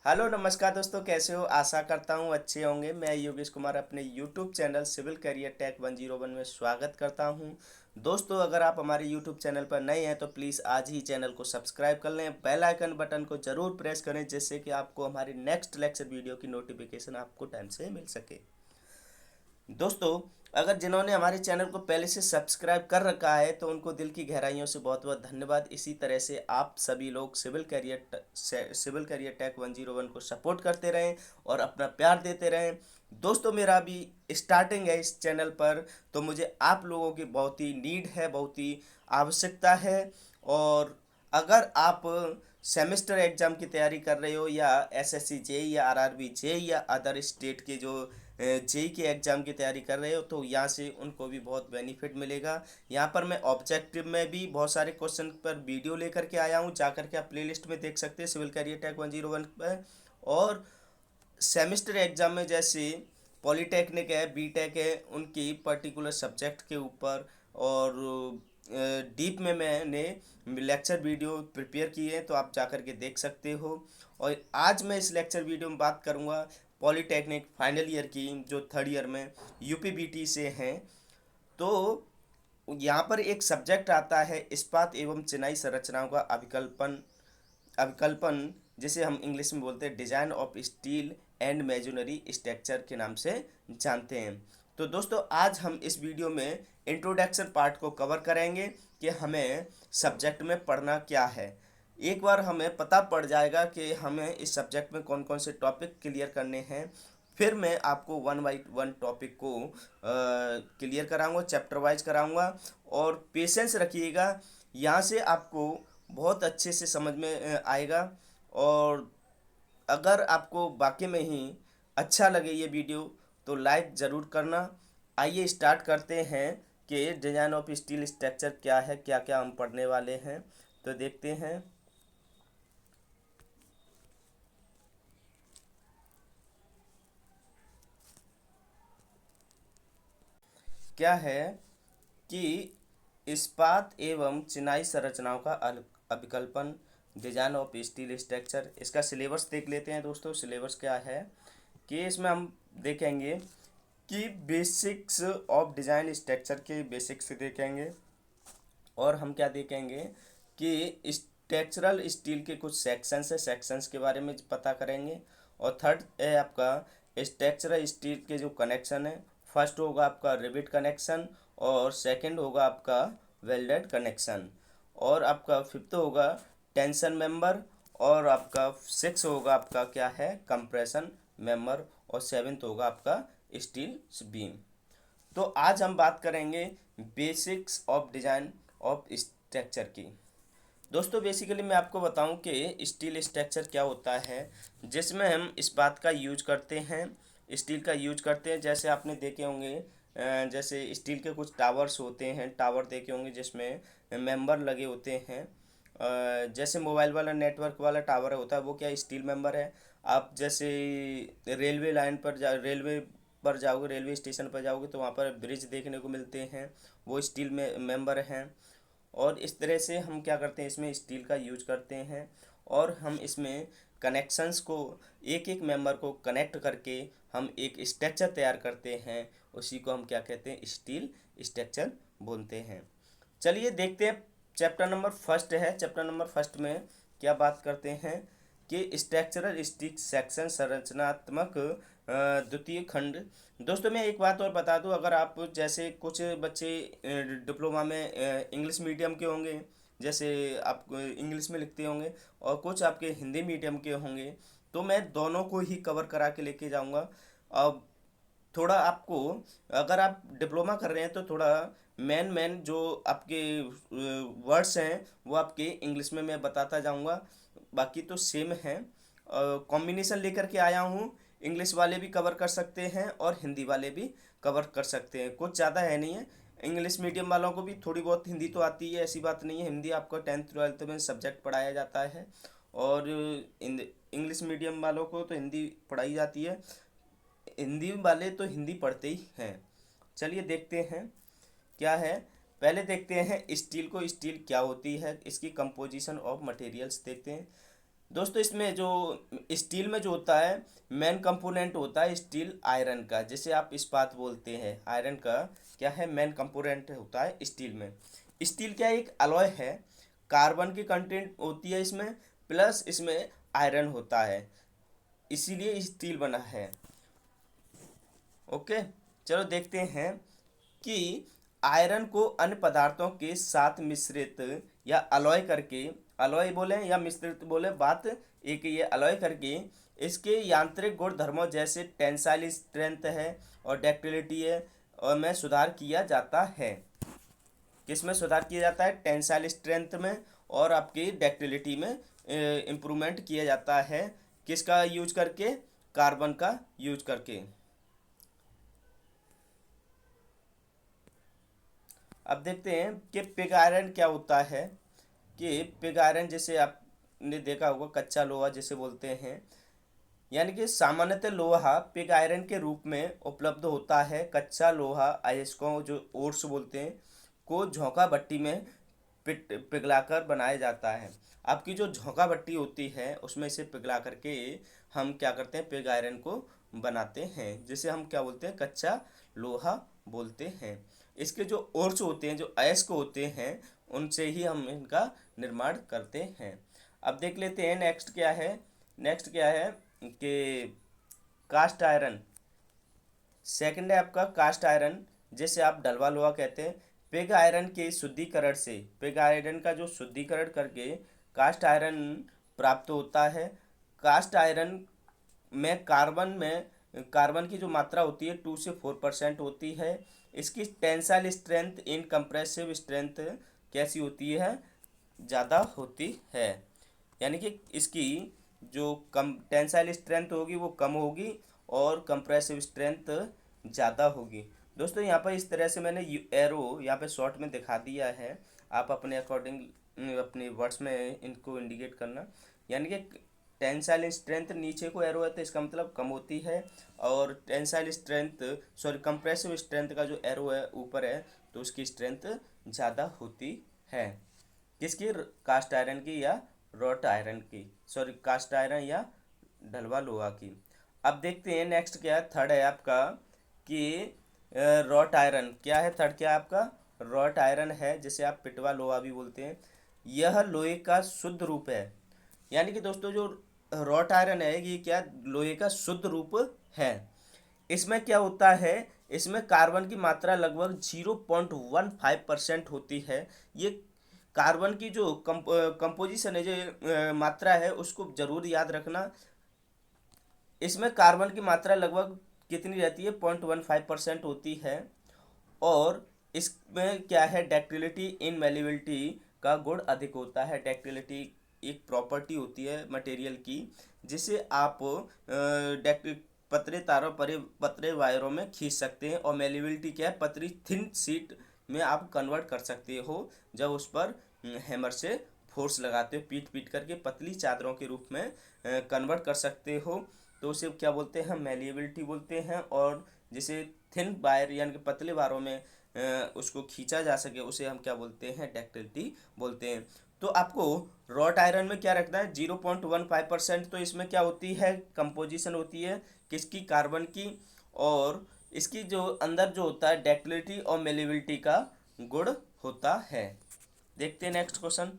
Hello नमस्कार दोस्तों, कैसे हो? आशा करता हूँ अच्छे होंगे। मैं योगेश कुमार अपने YouTube channel civil career tech 101 में स्वागत करता हूँ। दोस्तों, अगर आप हमारे यूट्यूब चैनल पर नए हैं तो प्लीज़ आज ही चैनल को सब्सक्राइब कर लें, बेल आइकन बटन को ज़रूर प्रेस करें जिससे कि आपको हमारी नेक्स्ट लेक्चर वीडियो की नोटिफिकेशन आपको टाइम से मिल सके। दोस्तों, अगर जिन्होंने हमारे चैनल को पहले से सब्सक्राइब कर रखा है तो उनको दिल की गहराइयों से बहुत बहुत धन्यवाद। इसी तरह से आप सभी लोग सिविल करियर टेक 101 को सपोर्ट करते रहें और अपना प्यार देते रहें। दोस्तों, मेरा अभी स्टार्टिंग है इस चैनल पर, तो मुझे आप लोगों की बहुत ही नीड है, बहुत ही आवश्यकता है। और अगर आप सेमेस्टर एग्ज़ाम की तैयारी कर रहे हो या एसएससी जेई या आरआरबी जेई या अदर स्टेट के जो जेई के एग्ज़ाम की तैयारी कर रहे हो तो यहाँ से उनको भी बहुत बेनिफिट मिलेगा। यहाँ पर मैं ऑब्जेक्टिव में भी बहुत सारे क्वेश्चन पर वीडियो लेकर के आया हूँ, जाकर के आप प्लेलिस्ट में देख सकते हैं सिविल करियर टेक 101 पर। और सेमेस्टर एग्ज़ाम में जैसे पॉलीटेक्निक है, बीटेक है, उनकी पर्टिकुलर सब्जेक्ट के ऊपर और डीप में मैंने लेक्चर वीडियो प्रिपेयर किए हैं, तो आप जाकर के देख सकते हो। और आज मैं इस लेक्चर वीडियो में बात करूंगा पॉलीटेक्निक फाइनल ईयर की, जो थर्ड ईयर में यूपीबीटी से हैं। तो यहाँ पर एक सब्जेक्ट आता है इस्पात एवं चिनाई संरचनाओं का अभिकल्पन, जिसे हम इंग्लिश में बोलते हैं design of steel and masonry structure के नाम से जानते हैं। तो दोस्तों, आज हम इस वीडियो में इंट्रोडक्शन पार्ट को कवर करेंगे कि हमें सब्जेक्ट में पढ़ना क्या है। एक बार हमें पता पड़ जाएगा कि हमें इस सब्जेक्ट में कौन कौन से टॉपिक क्लियर करने हैं, फिर मैं आपको वन बाई वन टॉपिक को क्लियर कराऊंगा, चैप्टर वाइज कराऊंगा। और पेशेंस रखिएगा, यहाँ से आपको बहुत अच्छे से समझ में आएगा। और अगर आपको वाकई में ही अच्छा लगे ये वीडियो तो लाइक ज़रूर करना। आइए स्टार्ट करते हैं कि डिजाइन ऑफ स्टील स्ट्रक्चर क्या है, क्या क्या हम पढ़ने वाले हैं, तो देखते हैं। क्या है कि इस्पात एवं चिनाई संरचनाओं का अभिकल्पन, डिजाइन ऑफ स्टील स्ट्रक्चर, इसका सिलेबस देख लेते हैं। दोस्तों, सिलेबस क्या है कि इसमें हम देखेंगे कि बेसिक्स ऑफ डिजाइन स्ट्रक्चर के बेसिक्स देखेंगे। और हम क्या देखेंगे कि स्ट्रक्चरल स्टील के कुछ सेक्शंस है, सेक्शंस के बारे में पता करेंगे। और थर्ड है आपका स्ट्रक्चरल स्टील के जो कनेक्शन है। फर्स्ट होगा आपका रिवेट कनेक्शन और सेकंड होगा आपका वेल्डेड कनेक्शन। और आपका फिफ्थ होगा टेंशन मेंबर। और आपका सिक्स होगा आपका क्या है, कंप्रेशन मेंबर। और सेवेंथ होगा आपका स्टील बीम। तो आज हम बात करेंगे basics of design of structure की। दोस्तों, बेसिकली मैं आपको बताऊं कि स्टील स्ट्रक्चर क्या होता है, जिसमें हम इस्पात का यूज करते हैं, स्टील का यूज करते हैं। जैसे आपने देखे होंगे जैसे स्टील के कुछ टावर्स होते हैं, टावर देखे होंगे जिसमें मेंबर लगे होते हैं। जैसे मोबाइल वाला नेटवर्क वाला टावर होता है वो क्या स्टील मेंबर है। आप जैसे रेलवे पर जाओगे, रेलवे स्टेशन पर जाओगे तो वहाँ पर ब्रिज देखने को मिलते हैं, वो स्टील में मेंबर हैं। और इस तरह से हम क्या करते हैं, इसमें स्टील का यूज करते हैं। और हम इसमें कनेक्शंस को, एक एक मेंबर को कनेक्ट करके हम एक स्ट्रक्चर तैयार करते हैं, उसी को हम क्या कहते हैं, स्टील स्ट्रक्चर बोलते हैं। चलिए देखते हैं। चैप्टर नंबर फर्स्ट है। चैप्टर नंबर फर्स्ट में क्या बात करते हैं कि स्ट्रक्चरल स्टिक सेक्शन संरचनात्मक द्वितीय खंड। दोस्तों, मैं एक बात और बता दूं, अगर आप जैसे कुछ बच्चे डिप्लोमा में इंग्लिश मीडियम के होंगे, जैसे आप इंग्लिश में लिखते होंगे, और कुछ आपके हिंदी मीडियम के होंगे, तो मैं दोनों को ही कवर करा के लेके जाऊंगा। अब थोड़ा आपको, अगर आप डिप्लोमा कर रहे हैं तो थोड़ा मेन मेन जो आपके वर्ड्स हैं वो आपके इंग्लिश में मैं बताता जाऊंगा, बाकी तो सेम है। कॉम्बिनेशन लेकर के आया हूँ, इंग्लिश वाले भी कवर कर सकते हैं और हिंदी वाले भी कवर कर सकते हैं, कुछ ज़्यादा है नहीं है। इंग्लिश मीडियम वालों को भी थोड़ी बहुत हिंदी तो आती है, ऐसी बात नहीं है। हिंदी आपको 10th 12th में सब्जेक्ट पढ़ाया जाता है, और इंग्लिश मीडियम वालों को तो हिंदी पढ़ाई जाती है। हिंदी वाले तो हिंदी पढ़ते ही हैं। चलिए देखते हैं क्या है। पहले देखते हैं स्टील को, स्टील क्या होती है, इसकी कंपोजिशन ऑफ मटेरियल्स देखते हैं। दोस्तों इसमें जो स्टील में जो होता है मेन कंपोनेंट होता है स्टील आयरन का, जैसे आप इस्पात बोलते हैं, आयरन का क्या है मेन कंपोनेंट होता है स्टील में। स्टील क्या एक अलॉय है, कार्बन की कंटेंट होती है इसमें, प्लस इसमें आयरन होता है, इसीलिए स्टील बना है। ओके, चलो देखते हैं कि आयरन को अन्य पदार्थों के साथ मिश्रित या अलॉय करके, अलॉय बोले या मिश्रित बोले बात एक ही है, अलॉय करके इसके यांत्रिक गुण धर्मों जैसे टेंसाइल स्ट्रेंथ है और डक्टिलिटी है और में सुधार किया जाता है। किस में सुधार किया जाता है? टेंसाइल स्ट्रेंथ में और आपकी डक्टिलिटी में इम्प्रूवमेंट किया जाता है। किसका यूज करके? कार्बन का यूज करके। अब देखते हैं कि पिग आयरन क्या होता है। कि पिग आयरन जैसे आपने देखा होगा कच्चा लोहा जिसे बोलते हैं, यानी कि सामान्यतः लोहा पिग आयरन के रूप में उपलब्ध होता है। कच्चा लोहा अयस्कों जो ओर्स बोलते हैं को झोंका भट्टी में पिघलाकर बनाया जाता है। आपकी जो झोंका भट्टी होती है उसमें इसे पिघला करके हम क्या करते हैं? पिग आयरन को बनाते हैं, जिसे हम क्या बोलते हैं? कच्चा लोहा बोलते हैं। इसके जो ओर्स होते हैं, जो अयस्क होते हैं, उनसे ही हम इनका निर्माण करते हैं। अब देख लेते हैं नेक्स्ट क्या है। नेक्स्ट क्या है कि कास्ट आयरन। सेकंड है आपका कास्ट आयरन, जिसे आप डलवा लोहा कहते हैं। पिग आयरन के शुद्धिकरण से, पिग आयरन का जो शुद्धिकरण करके कास्ट आयरन प्राप्त होता है। कास्ट आयरन में कार्बन की जो मात्रा होती है 2 से 4% होती है। इसकी tensile strength in compressive strength कैसी होती है? ज़्यादा होती है, यानी कि इसकी जो कम टेंसाइल स्ट्रेंथ होगी वो कम होगी और कंप्रेसिव स्ट्रेंथ ज़्यादा होगी। दोस्तों यहाँ पर इस तरह से मैंने एरो यहाँ पे शॉर्ट में दिखा दिया है, आप अपने अकॉर्डिंग अपने वर्ड्स में इनको इंडिकेट करना। यानी कि टेंसाइल स्ट्रेंथ नीचे को एरो है तो इसका मतलब कम होती है, और tensile strength sorry compressive strength का जो एरो है ऊपर है तो उसकी स्ट्रेंथ ज़्यादा होती है। किसकी? कास्ट आयरन की या रॉट आयरन की, सॉरी कास्ट आयरन या ढलवा लोहा की। अब देखते हैं नेक्स्ट क्या है। थर्ड है आपका कि रॉट आयरन। क्या है थर्ड? क्या है आपका? रॉट आयरन है, जिसे आप पिटवा लोहा भी बोलते हैं। यह लोहे का शुद्ध रूप है। यानी कि दोस्तों जो रॉट आयरन है ये क्या? लोहे का शुद्ध रूप है। इसमें क्या होता है? इसमें कार्बन की मात्रा लगभग 0.15% होती है। ये कार्बन की जो कंपोजिशन है, जो मात्रा है, उसको जरूर याद रखना। इसमें कार्बन की मात्रा लगभग कितनी रहती है? 0.15% होती है। और इसमें क्या है? डक्टिलिटी इन मेलिबिलिटी का गुण अधिक होता है। डक्टिलिटी एक प्रॉपर्टी होती है मटेरियल की, जिसे आप पतले तारों पतले वायरों में खींच सकते हैं। और मेलिबिलिटी क्या है? पतली थिन शीट में आप कन्वर्ट कर सकते हो जब उस पर हैमर से फोर्स लगाते हो, पीट पीट करके पतली चादरों के रूप में कन्वर्ट कर सकते हो। तो उसे क्या बोलते हैं? मेलिएबिलिटी बोलते हैं। और जिसे थिन वायर यानी कि पतले वायरों में उसको खींचा जा सके उसे हम क्या बोलते हैं? डक्टिलिटी बोलते हैं। तो आपको रॉट आयरन में क्या रखना है? 0.15%। तो इसमें क्या होती है? कंपोजिशन होती है किसकी? कार्बन की। और इसकी जो अंदर जो होता है डक्टिलिटी और मेलिएबिलिटी का गुण होता है। देखते हैं next question,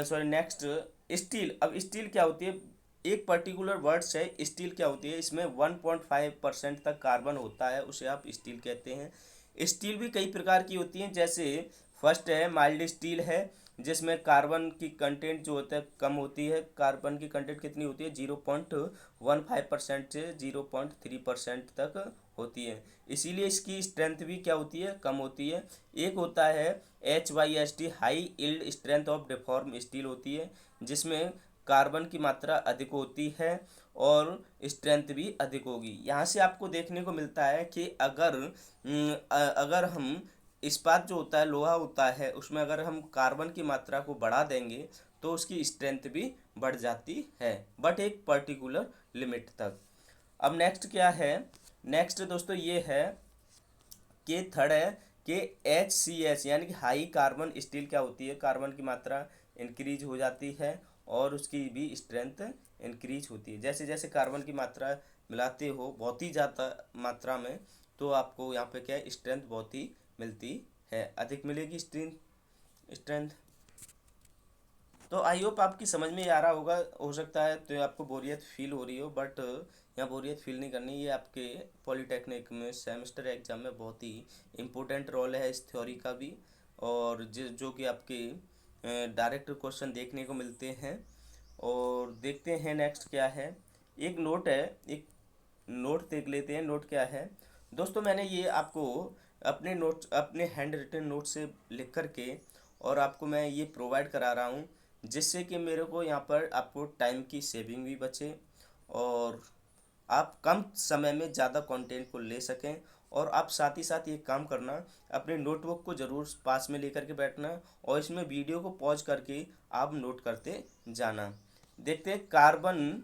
sorry next steel. अब स्टील क्या होती है? एक पर्टिकुलर वर्ड्स है स्टील क्या होती है। इसमें 1.5% तक कार्बन होता है, उसे आप स्टील कहते हैं। स्टील भी कई प्रकार की होती हैं, जैसे फर्स्ट है माइल्ड स्टील है, जिसमें कार्बन की कंटेंट जो होता है कम होती है। कार्बन की कंटेंट कितनी होती है? 0.15% से 0.3% तक होती है, इसीलिए इसकी स्ट्रेंथ भी क्या होती है? कम होती है। एक होता है HYST, high yield strength of deform steel होती है, जिसमें कार्बन की मात्रा अधिक होती है और स्ट्रेंथ भी अधिक होगी। यहाँ से आपको देखने को मिलता है कि अगर हम इस्पात जो होता है, लोहा होता है, उसमें अगर हम कार्बन की मात्रा को बढ़ा देंगे तो उसकी स्ट्रेंथ भी बढ़ जाती है, बट एक पर्टिकुलर लिमिट तक। अब नेक्स्ट क्या है? नेक्स्ट दोस्तों ये है कि थर्ड है कि HCS यानी कि हाई कार्बन स्टील क्या होती है? कार्बन की मात्रा इंक्रीज हो जाती है और उसकी भी स्ट्रेंथ इंक्रीज होती है। जैसे जैसे कार्बन की मात्रा मिलाते हो बहुत ही ज़्यादा मात्रा में, तो आपको यहाँ पे क्या है, स्ट्रेंथ बहुत ही मिलती है, अधिक मिलेगी स्ट्रेंथ। तो आई होप आपकी समझ में आ रहा होगा। हो सकता है तो आपको बोरियत फील हो रही हो, बट यहाँ बोरियत फील नहीं करनी। ये आपके पॉलिटेक्निक में सेमेस्टर एग्जाम में बहुत ही इम्पोर्टेंट रोल है इस थ्योरी का भी, और जो कि आपके डायरेक्ट क्वेश्चन देखने को मिलते हैं। और देखते हैं नेक्स्ट क्या है। एक नोट है, एक नोट देख लेते हैं। नोट क्या है दोस्तों, मैंने ये आपको अपने नोट, अपने हैंड रिटन नोट से लिख करके और आपको मैं ये प्रोवाइड करा रहा हूँ, जिससे कि मेरे को यहाँ पर आपको टाइम की सेविंग भी बचे और आप कम समय में ज़्यादा कंटेंट को ले सकें। और आप साथ ही साथ ये काम करना, अपने नोटबुक को ज़रूर पास में लेकर के बैठना और इसमें वीडियो को पॉज करके आप नोट करते जाना। देखते हैं, कार्बन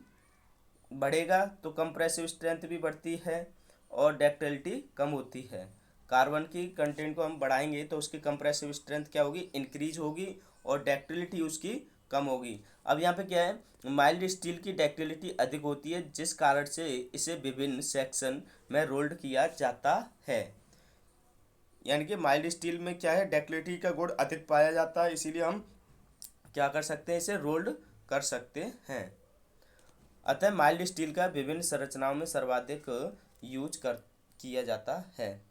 बढ़ेगा तो कंप्रेसिव स्ट्रेंथ भी बढ़ती है और डक्टिलिटी कम होती है। कार्बन की कंटेंट को हम बढ़ाएंगे तो उसकी कंप्रेसिव स्ट्रेंथ क्या होगी, इंक्रीज होगी, और डक्टिलिटी उसकी कम होगी। अब यहाँ पे क्या है, माइल्ड स्टील की डक्टिलिटी अधिक होती है, जिस कारण से इसे विभिन्न सेक्शन में रोल्ड किया जाता है। यानी कि माइल्ड स्टील में क्या है, डक्टिलिटी का गुण अधिक पाया जाता है, इसीलिए हम क्या कर सकते हैं, इसे रोल्ड कर सकते हैं। अतः माइल्ड स्टील का विभिन्न संरचनाओं में सर्वाधिक यूज कर किया जाता है।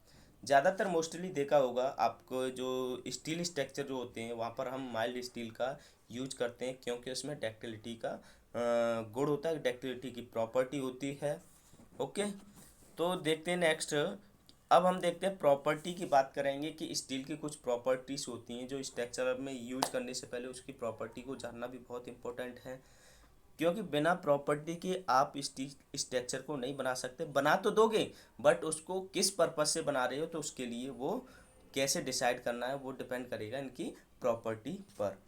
ज़्यादातर मोस्टली देखा होगा आपको, जो स्टील स्ट्रक्चर जो होते हैं वहाँ पर हम माइल्ड स्टील का यूज करते हैं, क्योंकि उसमें डक्टिलिटी का गुण होता है, डक्टिलिटी की प्रॉपर्टी होती है। ओके, तो देखते हैं नेक्स्ट। अब हम देखते हैं प्रॉपर्टी की बात करेंगे कि स्टील की कुछ प्रॉपर्टीज़ होती हैं जो स्ट्रक्चर में यूज करने से पहले उसकी प्रॉपर्टी को जानना भी बहुत इंपॉर्टेंट है, क्योंकि बिना प्रॉपर्टी के आप स्ट्रक्चर को नहीं बना सकते। बना तो दोगे, बट उसको किस पर्पज से बना रहे हो, तो उसके लिए वो कैसे डिसाइड करना है वो डिपेंड करेगा इनकी प्रॉपर्टी पर।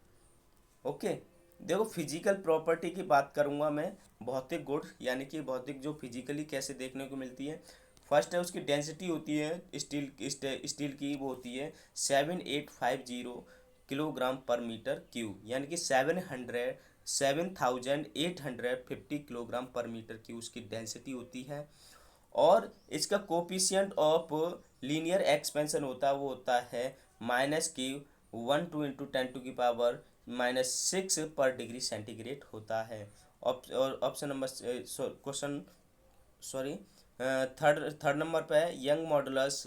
ओके, देखो फिजिकल प्रॉपर्टी की बात करूँगा मैं। भौतिक गुण यानी कि भौतिक जो फिजिकली कैसे देखने को मिलती है। फर्स्ट है उसकी डेंसिटी होती है, स्टील की वो होती है 7850 किलोग्राम पर मीटर क्यूब, यानी कि 7850 किलोग्राम पर मीटर क्यूब उसकी डेंसिटी होती है। और इसका कोफिशिएंट ऑफ लीनियर एक्सपेंशन होता है, वो होता है -Q 1 × 10⁻⁻6 पर डिग्री सेंटीग्रेड होता है। और option number question sorry third number पे है यंग मॉडुलस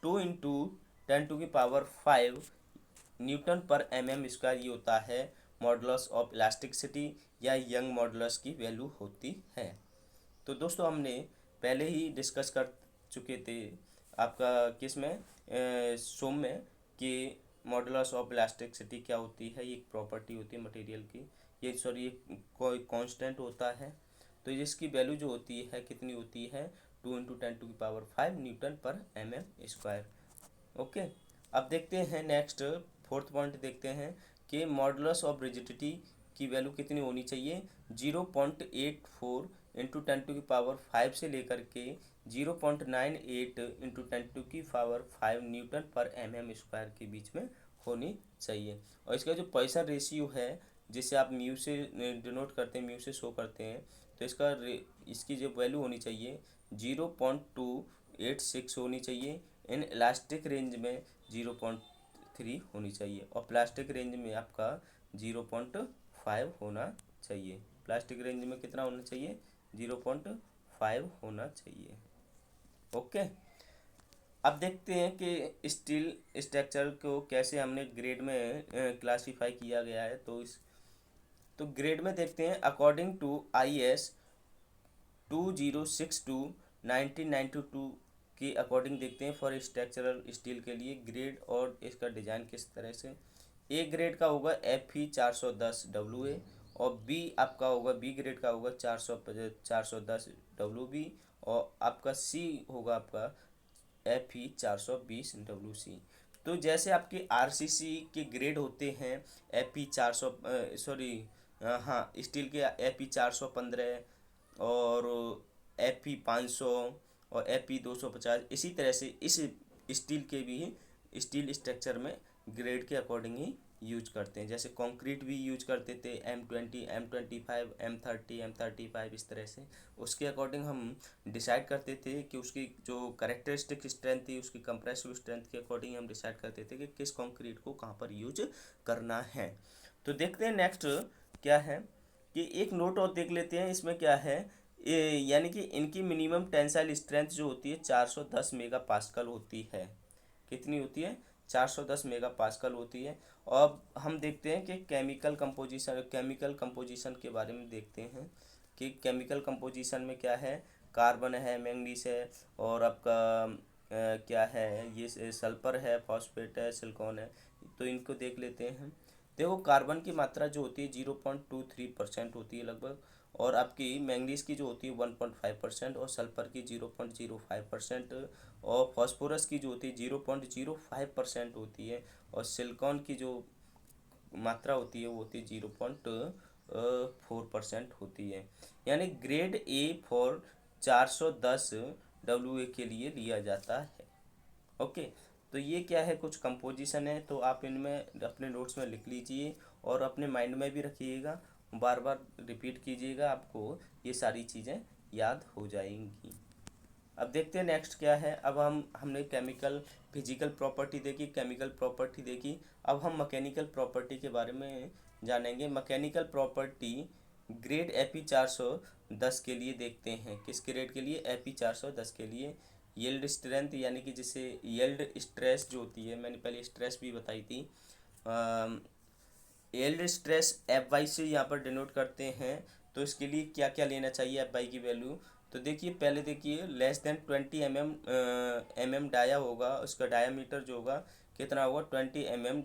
2 × 10⁵ न्यूटन पर mm²। ये होता है मॉडुलस ऑफ इलास्टिसिटी या यंग मॉडुलस की वैल्यू होती है। तो दोस्तों हमने पहले ही डिस्कस कर चुके थे आपका किस में, सोम में, कि मॉडुलस ऑफ इलास्टिसिटी क्या होती है। ये एक प्रॉपर्टी होती है मटेरियल की, ये सॉरी कोई कांस्टेंट होता है। तो इसकी वैल्यू जो होती है कितनी होती है, 2 × 10⁵ न्यूटन पर mm²। ओके, अब देखते हैं नेक्स्ट, फोर्थ पॉइंट देखते हैं कि मॉडुलस ऑफ रिजिडिटी की वैल्यू कितनी होनी चाहिए। 0.84 × 10⁵ से लेकर के 0.98 × 10⁵ न्यूटन पर mm² के बीच में होनी चाहिए। और इसका जो पॉइसन रेशियो है, जिसे आप म्यू से डिनोट करते हैं, म्यू से शो करते हैं, तो इसकी जो वैल्यू होनी चाहिए 0.286 होनी चाहिए। इन इलास्टिक रेंज में 0.3 होनी चाहिए, और प्लास्टिक रेंज में आपका 0.5 होना चाहिए। प्लास्टिक रेंज में कितना होना चाहिए, 0.5 होना चाहिए। ओके, अब देखते हैं कि स्टील स्ट्रक्चर को कैसे हमने ग्रेड में क्लासीफाई किया गया है। तो ग्रेड में देखते हैं, अकॉर्डिंग टू IS 2062/1992 के अकॉर्डिंग देखते हैं फॉर स्ट्रक्चरल स्टील के लिए ग्रेड और इसका डिज़ाइन किस तरह से। ए ग्रेड का होगा FE 410 WA, और बी आपका होगा, बी ग्रेड का होगा 410 WB, और आपका सी होगा आपका FE 420 WC। तो जैसे आपके RCC के ग्रेड होते हैं, FE 400 सॉरी हाँ स्टील के FE 415 और FE 500 और FE 250, इसी तरह से इस स्टील के भी स्टील स्ट्रक्चर में ग्रेड के अकॉर्डिंग ही यूज करते हैं। जैसे कंक्रीट भी यूज करते थे, M20, M25, M30, M35, इस तरह से उसके अकॉर्डिंग हम डिसाइड करते थे कि उसकी जो करेक्टरिस्टिक स्ट्रेंथ थी, उसकी कंप्रेसिव स्ट्रेंथ के अकॉर्डिंग हम डिसाइड करते थे कि किस कंक्रीट को कहाँ पर यूज करना है। तो देखते हैं नेक्स्ट क्या है, कि एक नोट और देख लेते हैं। इसमें क्या है, यानी कि इनकी मिनिमम टेंसाइल स्ट्रेंथ जो होती है 410 मेगा पास्कल होती है। कितनी होती है? 410 मेगा पास्कल होती है। और हम देखते हैं कि केमिकल कंपोजिशन के बारे में देखते हैं कि केमिकल कंपोजिशन में क्या है। कार्बन है, मैंगनीज है, और आपका क्या है, ये सल्फर है, फॉस्फेट है, सिलिकॉन है। तो इनको देख लेते हैं। देखो, कार्बन की मात्रा जो होती है 0.23% होती है लगभग, और आपकी मैंगनीज की जो होती है 1.5%, और सल्फर की 0.05%, और फास्फोरस की जो होती है 0.05% होती है, और सिलिकॉन की जो मात्रा होती है वो होती है 0.4% होती है। यानी ग्रेड ए फॉर 410 WA के लिए लिया जाता है। ओके। तो ये क्या है, कुछ कंपोजिशन है, तो आप इनमें अपने नोट्स में लिख लीजिए और अपने माइंड में भी रखिएगा, बार बार रिपीट कीजिएगा, आपको ये सारी चीज़ें याद हो जाएंगी। अब देखते हैं नेक्स्ट क्या है। अब हमने केमिकल फिजिकल प्रॉपर्टी देखी, केमिकल प्रॉपर्टी देखी। अब हम मैकेनिकल प्रॉपर्टी के बारे में जानेंगे। मैकेनिकल प्रॉपर्टी ग्रेड AP410 के लिए देखते हैं। किस ग्रेड के लिए? AP410 के लिए। यील्ड स्ट्रेंथ, यानी कि जिसे यील्ड स्ट्रेस जो होती है, मैंने पहले स्ट्रेस भी बताई थी। यील्ड स्ट्रेस FY से यहाँ पर डिनोट करते हैं। तो इसके लिए क्या क्या लेना चाहिए FY की वैल्यू? तो देखिए, पहले देखिए, लेस देन 20 mm डाया होगा, उसका डायामीटर जो होगा कितना होगा, 20 mm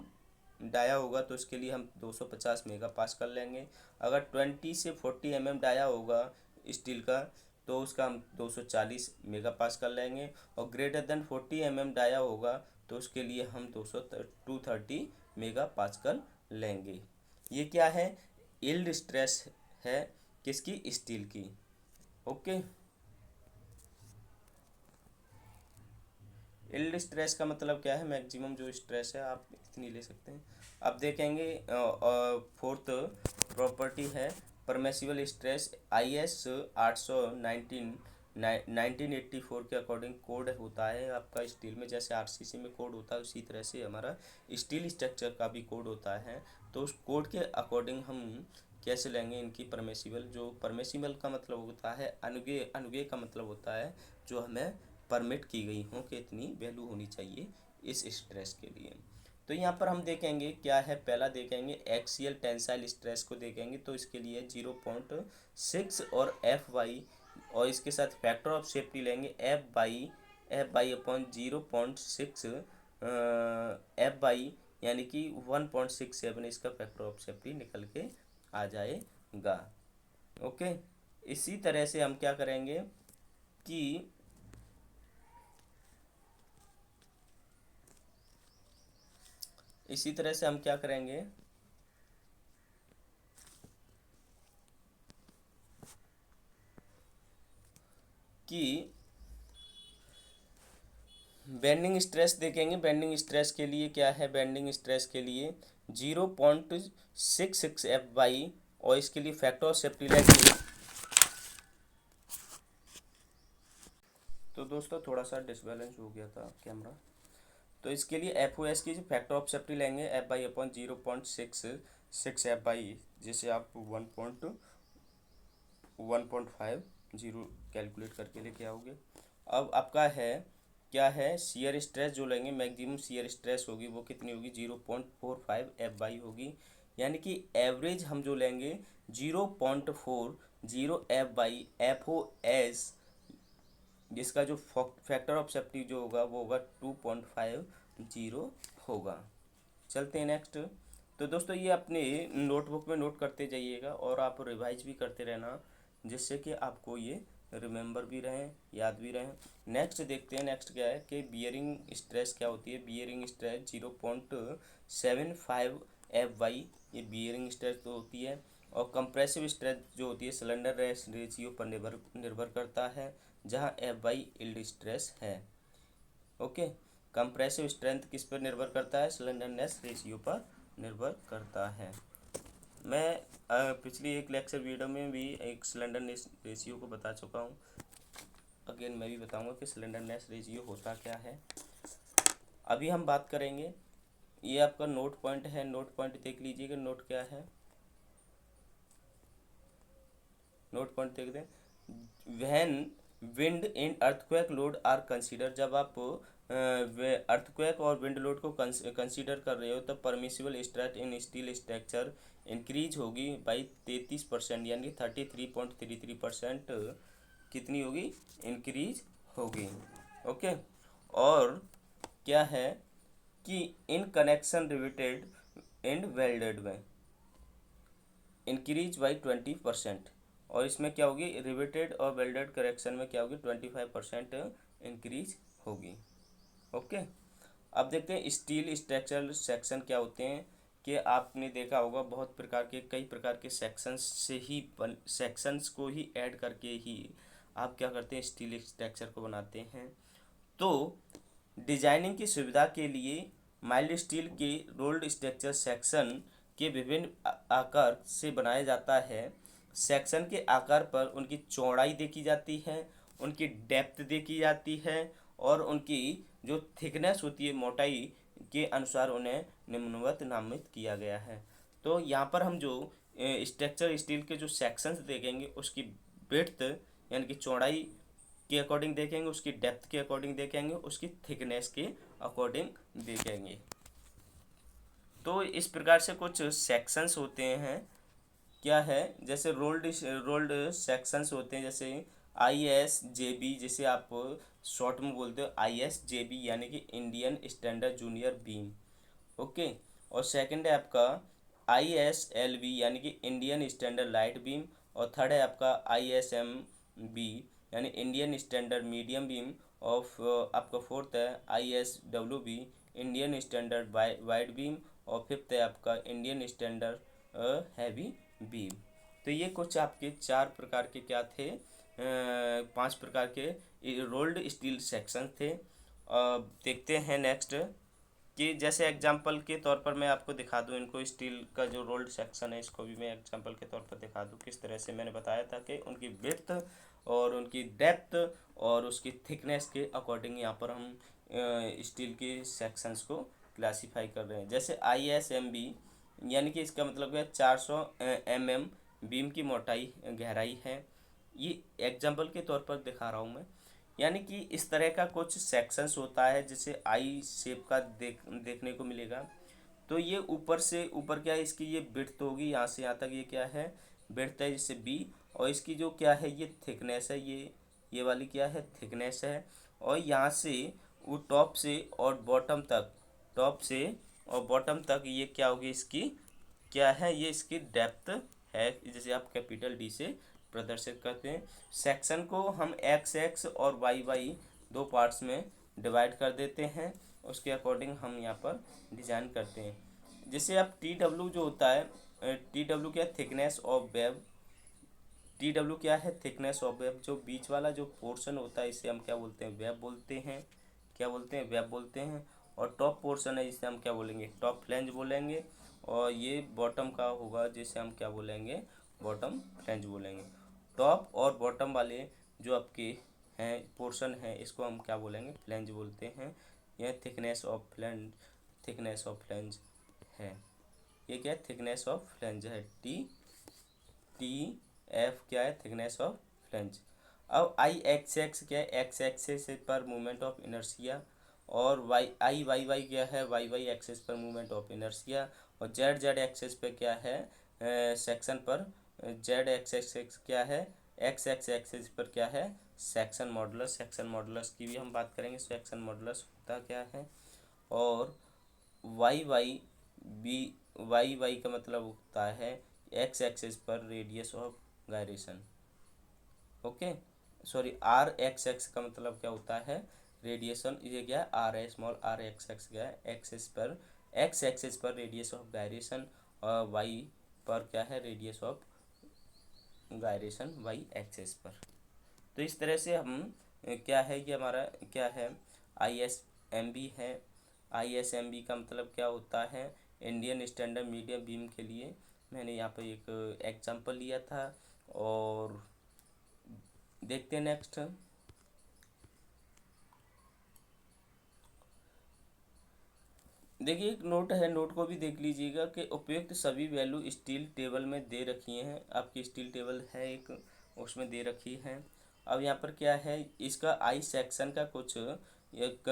डाया होगा, तो इसके लिए हम 250 मेगा पास कर लेंगे। अगर 20 से 40 mm डाया होगा स्टील का, तो उसका हम 240 मेगा पास कर लेंगे। और ग्रेटर देन 40 mm डाया होगा, तो उसके लिए हम 230 मेगा पास्कल लेंगे। ये क्या है? यील्ड स्ट्रेस है, किसकी? स्टील की। ओके। यील्ड स्ट्रेस का मतलब क्या है? मैक्सिमम जो स्ट्रेस है, आप इतनी ले सकते हैं। अब देखेंगे फोर्थ प्रॉपर्टी है परमेसिबल स्ट्रेस। IS 819 1984 के अकॉर्डिंग कोड होता है आपका स्टील में। जैसे RCC में कोड होता है, उसी तरह से हमारा स्टील स्ट्रक्चर का भी कोड होता है। तो उस कोड के अकॉर्डिंग हम कैसे लेंगे इनकी परमेसिबल। जो परमेसिबल का मतलब होता है अनुगे, अनुगे का मतलब होता है जो हमें परमिट की गई हो कि इतनी वैल्यू होनी चाहिए इस स्ट्रेस के लिए। तो यहाँ पर हम देखेंगे क्या है, पहला देखेंगे एक्सियल टेंसाइल स्ट्रेस को देखेंगे। तो इसके लिए 0.6 और FY, और इसके साथ फैक्टर ऑफ सेफ्टी लेंगे F बाई अपॉन 0.6 FY, यानी कि 1.67 इसका फैक्टर ऑफ सेफ्टी निकल के आ जाएगा। ओके। इसी तरह से हम क्या करेंगे कि इसी तरह से हम क्या करेंगे कि बेंडिंग स्ट्रेस देखेंगे। बेंडिंग स्ट्रेस के लिए क्या है? बेंडिंग स्ट्रेस के लिए 0.66 FY, और इसके लिए फैक्टर ऑफ सेफ्टी लेंगे। तो दोस्तों, थोड़ा सा डिसबैलेंस हो गया था कैमरा। तो इसके लिए FOS की जो फैक्टर ऑफ सेफ्टी लेंगे FY अपॉन 0.66 FY, जिसे आप 1.5 जीरो कैलकुलेट करके लेके आओगे। अब आपका है क्या है, शियर स्ट्रेस जो लेंगे, मैक्सिमम शियर स्ट्रेस होगी वो कितनी होगी? 0.45 FY होगी। यानी कि एवरेज हम जो लेंगे 0.40 FY FOS, जिसका जो फैक्टर ऑफ सेफ्टी जो होगा वो होगा 2.50 होगा। चलते हैं नेक्स्ट। तो दोस्तों, ये अपने नोटबुक में नोट करते जाइएगा और आप रिवाइज भी करते रहना, जिससे कि आपको ये रिमेंबर भी रहें, याद भी रहें। नेक्स्ट देखते हैं, नेक्स्ट क्या है कि बियरिंग स्ट्रेस क्या होती है। बियरिंग स्ट्रेस 0.75 FY, ये बियरिंग स्ट्रेस तो होती है। और कंप्रेसिव स्ट्रेस जो होती है सिलेंडर रेशियो पर निर्भर करता है, जहाँ FY यील्ड स्ट्रेस है। ओके। कंप्रेसिव स्ट्रेंथ किस पर निर्भर करता है? स्लेंडरनेस रेशियो पर निर्भर करता है। मैं पिछली एक लेक्चर वीडियो में भी एक स्लेंडरनेस रेशियो को बता चुका हूँ। अगेन मैं भी बताऊंगा कि स्लेंडरनेस रेशियो होता क्या है। अभी हम बात करेंगे, ये आपका नोट पॉइंट है, नोट पॉइंट देख लीजिएगा। नोट क्या है, नोट पॉइंट देख दें। When wind and earthquake load are consider, जब आप अर्थक्वेक और विंड लोड को कंसीडर कर रहे हो तब permissible stress in steel structure increase होगी बाई 33%, यानी 33.33% कितनी होगी, इंक्रीज होगी। ओके। और क्या है कि in connection riveted and welded में इंक्रीज बाई 20%, और इसमें क्या होगी, रिवेटेड और वेल्डेड करेक्शन में क्या होगी, 25% इंक्रीज होगी। ओके। अब देखते हैं स्टील स्ट्रक्चरल सेक्शन क्या होते हैं। कि आपने देखा होगा बहुत प्रकार के, कई प्रकार के सेक्शंस से ही सेक्शंस को ही ऐड करके ही आप क्या करते हैं, स्टील स्ट्रक्चर को बनाते हैं। तो डिजाइनिंग की सुविधा के लिए माइल्ड स्टील के रोल्ड स्ट्रक्चर सेक्शन के विभिन्न आकार से बनाया जाता है। सेक्शन के आकार पर उनकी चौड़ाई देखी जाती है, उनकी डेप्थ देखी जाती है, और उनकी जो थिकनेस होती है, मोटाई के अनुसार उन्हें निम्नवत नामित किया गया है। तो यहाँ पर हम जो स्ट्रक्चर स्टील के जो सेक्शंस देखेंगे उसकी विड्थ यानी कि चौड़ाई के अकॉर्डिंग देखेंगे, उसकी डेप्थ के अकॉर्डिंग देखेंगे, उसकी थिकनेस के अकॉर्डिंग देखेंगे। तो इस प्रकार से कुछ सेक्शंस होते हैं। क्या है, जैसे रोल्ड सेक्शंस होते हैं, जैसे ISJB, जिसे आप शॉर्ट में बोलते हो ISJB, यानी कि Indian standard junior beam. Okay. और सेकंड है आपका ISLB, यानी कि इंडियन स्टैंडर्ड लाइट बीम। और थर्ड है आपका ISMB, यानी इंडियन स्टैंडर्ड मीडियम बीम। और आपका फोर्थ है ISWB, Indian standard wide beam. और फिफ्थ है आपका इंडियन स्टैंडर्ड हैवी बीम। तो ये कुछ आपके चार प्रकार के क्या थे, पांच प्रकार के रोल्ड स्टील सेक्शन थे। देखते हैं नेक्स्ट, कि जैसे एग्जांपल के तौर पर मैं आपको दिखा दूं इनको, स्टील का जो रोल्ड सेक्शन है इसको भी मैं एग्जांपल के तौर पर दिखा दूं किस तरह से मैंने बताया था कि उनकी विड्थ और उनकी डेप्थ और उसकी थिकनेस के अकॉर्डिंग यहाँ पर हम स्टील के सेक्शंस को क्लासीफाई कर रहे हैं। जैसे ISMB, यानी कि इसका मतलब है 400 mm बीम की मोटाई गहराई है। ये एग्जांपल के तौर पर दिखा रहा हूँ मैं। यानी कि इस तरह का कुछ सेक्शंस होता है जिसे आई शेप का देखने को मिलेगा। तो ये ऊपर से ऊपर क्या है, इसकी ये विड्थ होगी, यहाँ से यहाँ तक ये क्या है, विड्थ है, जिससे B। और इसकी जो क्या है, ये थिकनेस है, ये वाली क्या है, थिकनेस है। और यहाँ से वो टॉप से और बॉटम तक, टॉप से और बॉटम तक ये क्या होगी, इसकी क्या है, ये इसकी डेप्थ है, जिसे आप कैपिटल D से प्रदर्शित करते हैं। सेक्शन को हम XX और YY दो पार्ट्स में डिवाइड कर देते हैं, उसके अकॉर्डिंग हम यहाँ पर डिज़ाइन करते हैं। जैसे आप TW जो होता है, TW क्या, थिकनेस ऑफ वेब। TW क्या है, थिकनेस ऑफ वेब। जो बीच वाला जो पोर्शन होता है इसे हम क्या बोलते हैं, वेब बोलते हैं। क्या बोलते हैं, वेब बोलते हैं। और टॉप पोर्शन है जिसे हम क्या बोलेंगे, टॉप फ्लैंज बोलेंगे। और ये बॉटम का होगा जिसे हम क्या बोलेंगे, बॉटम फ्लैंज बोलेंगे। टॉप और बॉटम वाले जो आपके हैं पोर्शन है इसको हम क्या बोलेंगे, फ्लैंज बोलते हैं। यह thickness of flange, thickness of flange है। ये क्या है, थिकनेस ऑफ फ्लैंज है, TF क्या है, थिकनेस ऑफ फ्लैंज। अब IXX क्या है, एक्स एक्सेस पर मूवमेंट ऑफ इनर्शिया। और YY क्या है, YY एक्सेस पर मूवमेंट ऑफ इनर्शिया। और ZZ एक्सेस पे क्या है, सेक्शन पर, Z एक्सेस क्या है, XX एक्सेस पर क्या है, सेक्शन मॉडुलस। सेक्शन मॉडुलस की भी हम बात करेंगे, सेक्शन मॉडुलस होता क्या है। और YY का मतलब होता है X एक्सेस पर radius of gyration. Okay, sorry, RXX का मतलब क्या होता है, रेडिएशन। ये क्या है, R है, स्मॉल RXX क्या है, एक्सेस पर, X एक्सेस पर रेडियस ऑफ गायरेशन। और Y पर क्या है, radius of gyration Y axis पर। तो इस तरह से हम क्या है, कि हमारा क्या है, ISMB है। ISMB का मतलब क्या होता है, इंडियन स्टैंडर्ड मीडियम बीम के लिए मैंने यहाँ पर एक एग्जांपल लिया था। और देखते हैं नेक्स्ट। देखिए एक नोट है, नोट को भी देख लीजिएगा कि उपयुक्त सभी वैल्यू स्टील टेबल में दे रखी हैं। आपकी स्टील टेबल है एक, उसमें दे रखी है। अब यहाँ पर क्या है, इसका आई सेक्शन का कुछ एक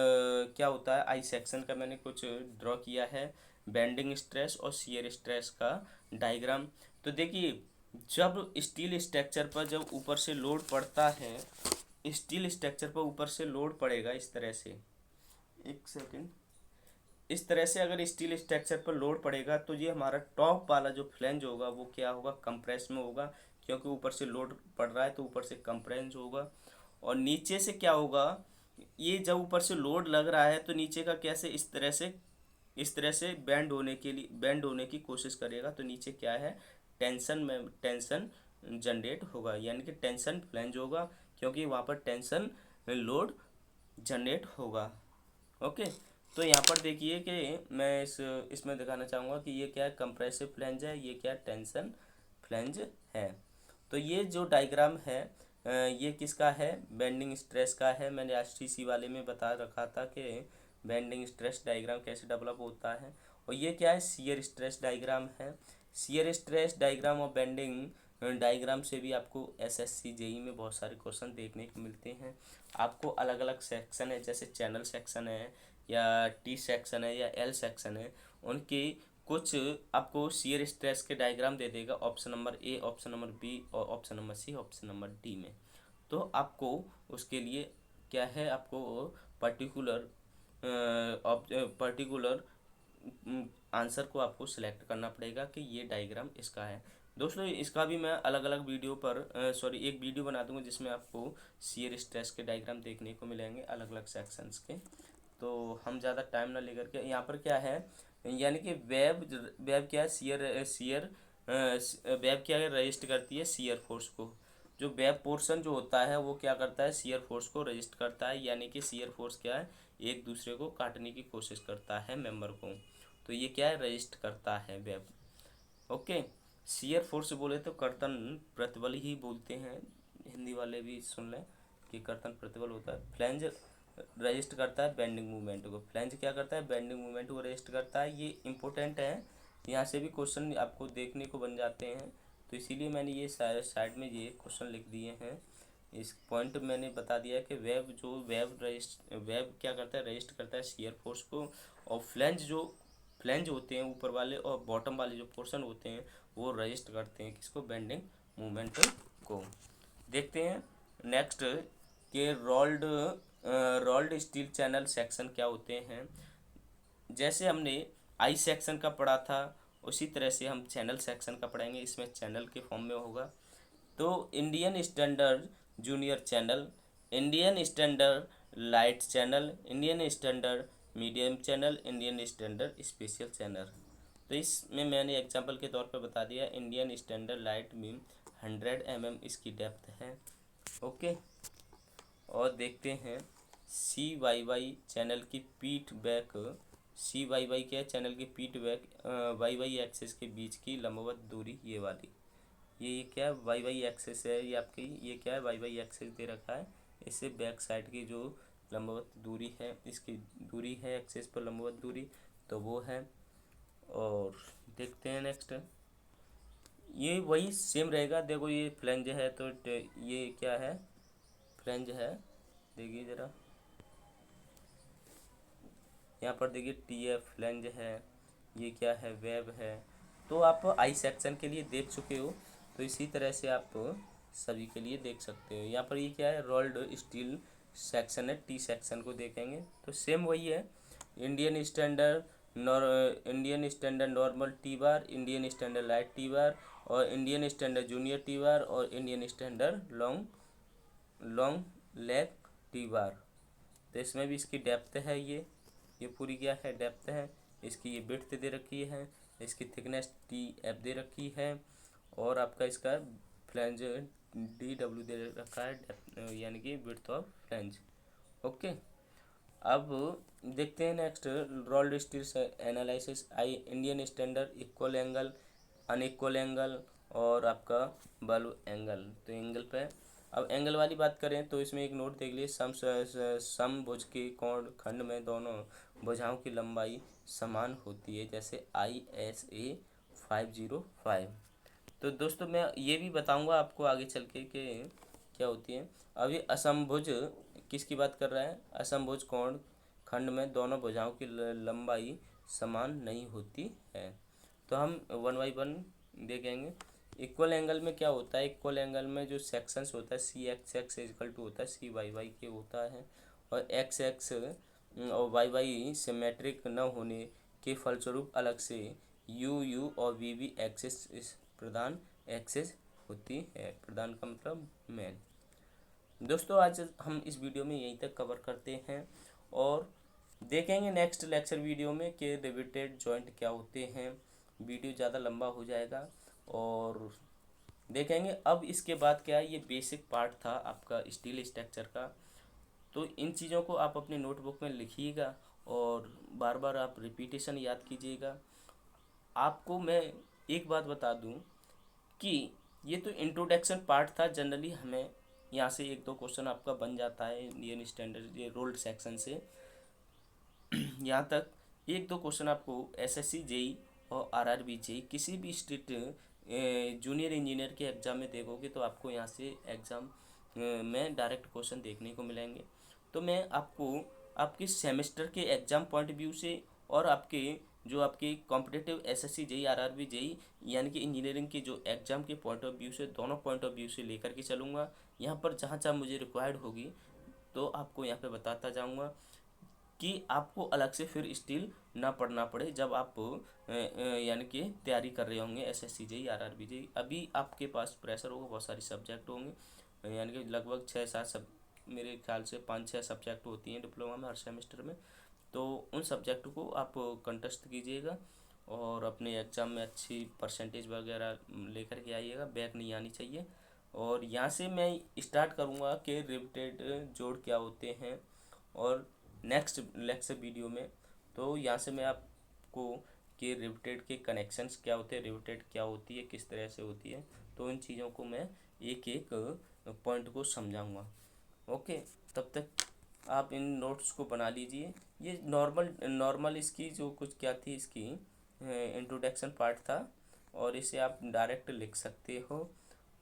क्या होता है, आई सेक्शन का मैंने कुछ ड्रॉ किया है, बेंडिंग स्ट्रेस और शियर स्ट्रेस का डायग्राम। तो देखिए जब स्टील स्ट्रक्चर पर जब ऊपर से लोड पड़ता है, स्टील स्ट्रक्चर पर ऊपर से लोड पड़ेगा इस तरह से, एक सेकेंड, इस तरह से अगर स्टील स्ट्रक्चर पर लोड पड़ेगा तो ये हमारा टॉप वाला जो फ्लैंज होगा वो क्या होगा, कंप्रेस में होगा, क्योंकि ऊपर से लोड पड़ रहा है तो ऊपर से कंप्रेस होगा। और नीचे से क्या होगा, ये जब ऊपर से लोड लग रहा है तो नीचे का कैसे इस तरह से बेंड होने की कोशिश करेगा, तो नीचे क्या है, टेंशन जनरेट होगा, यानी कि टेंशन फ्लैंज होगा, क्योंकि वहाँ पर टेंशन लोड जनरेट होगा। ओके। तो यहाँ पर देखिए कि मैं इसमें दिखाना चाहूँगा कि ये क्या है, कंप्रेसिव फ्लैंज है, ये क्या है, टेंशन फ्लैंज है। तो ये जो डायग्राम है ये किसका है, बेंडिंग स्ट्रेस का है। मैंने आरसीसी वाले में बता रखा था कि बेंडिंग स्ट्रेस डायग्राम कैसे डेवलप होता है। और ये क्या है, शियर स्ट्रेस डायग्राम है। शियर स्ट्रेस डायग्राम और बेंडिंग डायग्राम से भी आपको एसएससी जेई में बहुत सारे क्वेश्चन देखने को मिलते हैं। आपको अलग अलग सेक्शन है, जैसे चैनल सेक्शन है या टी सेक्शन है या एल सेक्शन है, उनकी कुछ आपको शियर स्ट्रेस के डायग्राम दे देगा, option number A, option number B और option number C, option number D में। तो आपको उसके लिए क्या है, आपको पर्टिकुलर पर्टिकुलर आंसर को आपको सिलेक्ट करना पड़ेगा कि ये डायग्राम इसका है। दोस्तों इसका भी मैं अलग अलग वीडियो पर एक वीडियो बना दूंगा जिसमें आपको शियर स्ट्रेस के डायग्राम देखने को मिलेंगे अलग अलग सेक्शंस के। तो हम ज़्यादा टाइम ना लेकर के यहाँ पर क्या है, यानी कि वेब क्या है, शियर वेब क्या है, रजिस्ट करती है शियर फोर्स को। जो वेब पोर्शन जो होता है वो क्या करता है, शियर फोर्स को रजिस्ट करता है, यानी कि शियर फोर्स क्या है, एक दूसरे को काटने की कोशिश करता है मेंबर को, तो ये क्या है, रजिस्ट करता है वेब। ओके। शियर फोर्स बोले तो कर्तन प्रतिबल ही बोलते हैं, हिंदी वाले भी सुन लें कि कर्तन प्रतिबल होता है। फ्लैंज रजिस्ट करता है बेंडिंग मूवमेंट को, फ्लैंज क्या करता है, बेंडिंग मूवमेंट को रजिस्ट करता है। ये इंपॉर्टेंट है, यहाँ से भी क्वेश्चन आपको देखने को बन जाते हैं, तो इसीलिए मैंने ये साइड में ये क्वेश्चन लिख दिए हैं। इस पॉइंट मैंने बता दिया कि वेब क्या करता है, रजिस्ट करता है शियर फोर्स को। और फ्लैंज होते हैं ऊपर वाले और बॉटम वाले जो पोर्शन होते हैं वो रजिस्ट करते हैं किसको, बेंडिंग मूवमेंट को। देखते हैं नेक्स्ट के रोल्ड स्टील चैनल सेक्शन क्या होते हैं। जैसे हमने आई सेक्शन का पढ़ा था उसी तरह से हम चैनल सेक्शन का पढ़ेंगे, इसमें चैनल के फॉर्म में होगा। तो Indian standard junior channel, Indian standard light channel, Indian standard medium channel, Indian standard special channel. तो इसमें मैंने एग्जांपल के तौर पे बता दिया, Indian standard light beam 100 mm इसकी डेप्थ है। ओके। और देखते हैं CYY चैनल की पीठ बैक, CYY क्या है, चैनल की पीठ बैक YY एक्सिस के बीच की लंबवत दूरी ये वाली, ये क्या है, YY एक्सिस है ये आपकी, ये क्या है, YY एक्सिस दे रखा है, इससे बैक साइड की जो लंबवत दूरी है, इसकी दूरी है एक्सिस पर लंबवत दूरी, तो वो है। और देखते हैं नेक्स्ट, ये वही सेम रहेगा। देखो ये फ्लैंज है तो ये क्या है, फ्लैंज है, देखिए ज़रा यहाँ पर देखिए TF फ्लैंज है, ये क्या है, वेब है। तो आप आई सेक्शन के लिए देख चुके हो, तो इसी तरह से आप सभी के लिए देख सकते हो। यहाँ पर ये क्या है, रोल्ड स्टील सेक्शन है, टी सेक्शन को देखेंगे तो सेम वही है, Indian standard Indian standard normal T bar, Indian standard light T bar और Indian standard junior T bar और Indian standard long leg T bar. तो इसमें भी इसकी डेप्थ है, ये पूरी क्या है, डेप्थ है, इसकी ये विड्थ दे रखी है, इसकी थिकनेस TF दे रखी है और आपका इसका फ्लैंज DW दे रखा है, यानी कि विड्थ ऑफ फ्लैंज। ओके। अब देखते हैं next, rolled steels analysis, I Indian standard, equal angle, unequal angle और आपका बल्ब एंगल। तो एंगल पे अब एंगल वाली बात करें तो इसमें एक नोट देख लीजिए, समभुज के कोण खंड में दोनों भुजाओं की लंबाई समान होती है, जैसे ISA 505। तो दोस्तों मैं ये भी बताऊंगा आपको आगे चल के कि क्या होती है। अब ये असमभुज किसकी बात कर रहा है, असमभुज कोण खंड में दोनों भुजाओं की लंबाई समान नहीं होती है। तो हम वन बाई वन देखेंगे। इक्वल एंगल में क्या होता है, इक्वल एंगल में जो सेक्शंस होता है CXX इक्वल टू होता है CYY के होता है, और XX और YY सिमेट्रिक न होने के फलस्वरूप अलग से UU और VV एक्सिस प्रदान एक्सिस होती है। प्रदान का मतलब मेन। दोस्तों आज हम इस वीडियो में यहीं तक कवर करते हैं और देखेंगे नेक्स्ट लेक्चर वीडियो में कि रिवेटेड जॉइंट क्या होते हैं। वीडियो ज़्यादा लंबा हो जाएगा और देखेंगे। अब इसके बाद क्या है, ये बेसिक पार्ट था आपका स्टील स्ट्रक्चर का। तो इन चीज़ों को आप अपने नोटबुक में लिखिएगा और बार बार आप रिपीटेशन याद कीजिएगा। आपको मैं एक बात बता दूं कि ये तो इंट्रोडक्शन पार्ट था। जनरली हमें यहाँ से एक दो क्वेश्चन आपका बन जाता है इंडियन स्टैंडर्ड ये रोल्ड सेक्शन से। यहाँ तक एक दो क्वेश्चन आपको SSC जेई और RRB जेई किसी भी स्टेट जूनियर इंजीनियर के एग्ज़ाम में देखोगे तो आपको यहाँ से एग्ज़ाम में डायरेक्ट क्वेश्चन देखने को मिलेंगे। तो मैं आपको आपके सेमेस्टर के एग्ज़ाम पॉइंट व्यू से और आपके जो आपके competitive SSC JE RRB JE यानी कि इंजीनियरिंग के जो एग्ज़ाम के पॉइंट ऑफ व्यू से, दोनों पॉइंट ऑफ व्यू से लेकर के चलूँगा। यहाँ पर जहाँ जहाँ मुझे रिक्वायर्ड होगी तो आपको यहाँ पे बताता जाऊँगा कि आपको अलग से फिर स्टील ना पढ़ना पड़े जब आप यानी कि तैयारी कर रहे होंगे SSC जेई RRB जेई। अभी आपके पास प्रेशर होगा, बहुत सारी सब्जेक्ट होंगे, यानी कि लगभग 6-7 सब, मेरे ख्याल से 5-6 सब्जेक्ट होती हैं डिप्लोमा में हर सेमेस्टर में। तो उन सब्जेक्ट को आप कंटेस्ट कीजिएगा और अपने एग्ज़ाम में अच्छी परसेंटेज वगैरह लेकर के आइएगा, बैक नहीं आनी चाहिए। और यहाँ से मैं स्टार्ट करूँगा कि रिवेटेड जोड़ क्या होते हैं और नेक्स्ट लेक्चर वीडियो में। तो यहाँ से मैं आपको कि रिवेटेड के कनेक्शंस क्या होते हैं, रिवेटेड क्या होती है, किस तरह से होती है, तो इन चीज़ों को मैं एक एक पॉइंट को समझाऊंगा। ओके, तब तक आप इन नोट्स को बना लीजिए। ये नॉर्मल इसकी जो कुछ क्या थी, इसकी इंट्रोडक्शन पार्ट था और इसे आप डायरेक्ट लिख सकते हो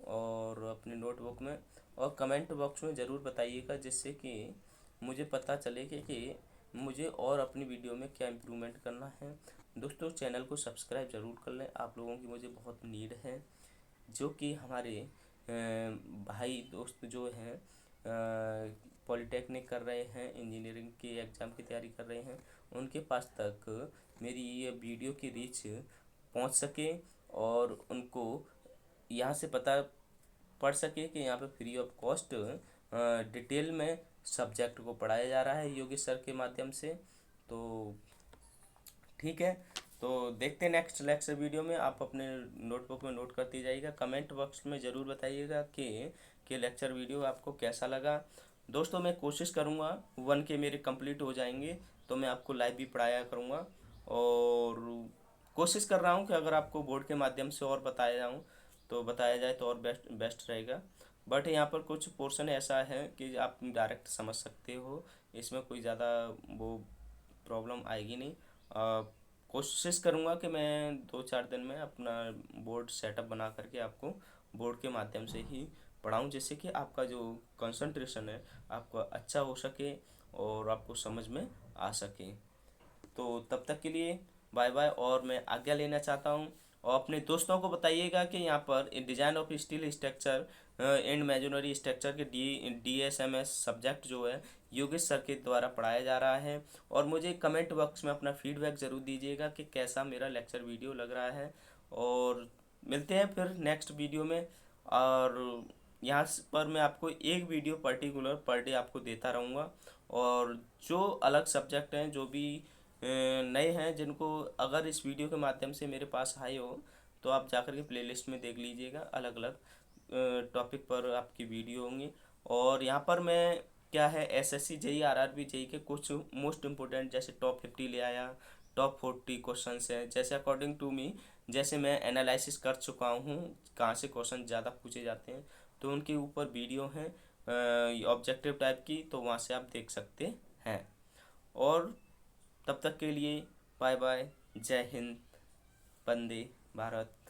और अपने नोटबुक में, और कमेंट बॉक्स में ज़रूर बताइएगा जिससे कि मुझे पता चले कि मुझे और अपनी वीडियो में क्या इम्प्रूवमेंट करना है। दोस्तों चैनल को सब्सक्राइब ज़रूर कर लें, आप लोगों की मुझे बहुत नीड है। जो कि हमारे भाई दोस्त जो हैं पॉलिटेक्निक कर रहे हैं, इंजीनियरिंग के एग्ज़ाम की तैयारी कर रहे हैं, उनके पास तक मेरी ये वीडियो की रीच पहुंच सके और उनको यहाँ से पता पढ़ सके कि यहाँ पे फ्री ऑफ कॉस्ट डिटेल में सब्जेक्ट को पढ़ाया जा रहा है योगेश सर के माध्यम से। तो ठीक है, तो देखते हैं नेक्स्ट लेक्चर वीडियो में। आप अपने नोटबुक में नोट करती जाइएगा, कमेंट बॉक्स में ज़रूर बताइएगा कि लेक्चर वीडियो आपको कैसा लगा। दोस्तों मैं कोशिश करूँगा 1 के मेरे कंप्लीट हो जाएंगे तो मैं आपको लाइव भी पढ़ाया करूँगा और कोशिश कर रहा हूँ कि अगर आपको बोर्ड के माध्यम से और बताया जाए तो और बेस्ट बेस्ट रहेगा। बट यहाँ पर कुछ पोर्शन ऐसा है कि आप डायरेक्ट समझ सकते हो, इसमें कोई ज़्यादा वो प्रॉब्लम आएगी नहीं। कोशिश करूँगा कि मैं 2-4 दिन में अपना बोर्ड सेटअप बना करके आपको बोर्ड के माध्यम से ही पढ़ाऊँ, जिससे कि आपका जो कंसंट्रेशन है आपका अच्छा हो सके और आपको समझ में आ सके। तो तब तक के लिए बाय बाय, और मैं आज्ञा लेना चाहता हूँ। और अपने दोस्तों को बताइएगा कि यहाँ पर design of steel structure and masonry structure के DSMS सब्जेक्ट जो है योगेश सर के द्वारा पढ़ाया जा रहा है। और मुझे कमेंट बॉक्स में अपना फीडबैक ज़रूर दीजिएगा कि कैसा मेरा लेक्चर वीडियो लग रहा है। और मिलते हैं फिर नेक्स्ट वीडियो में। और यहाँ पर मैं आपको एक वीडियो पर्टिकुलर पर डे आपको देता रहूँगा। और जो अलग सब्जेक्ट हैं, जो भी नए हैं, जिनको अगर इस वीडियो के माध्यम से मेरे पास आए हो तो आप जाकर के प्लेलिस्ट में देख लीजिएगा, अलग अलग टॉपिक पर आपकी वीडियो होंगी। और यहाँ पर मैं क्या है, एसएससी जेई आरआरबी जेई के कुछ मोस्ट इम्पोर्टेंट जैसे टॉप 50 ले आया, टॉप 40 क्वेश्चंस हैं, जैसे अकॉर्डिंग टू मी, जैसे मैं एनालिसिस कर चुका हूँ कहाँ से क्वेश्चन ज़्यादा पूछे जाते हैं, तो उनके ऊपर वीडियो हैं ऑब्जेक्टिव टाइप की, तो वहाँ से आप देख सकते हैं। और तब तक के लिए बाय बाय, जय हिंद, वंदे भारत।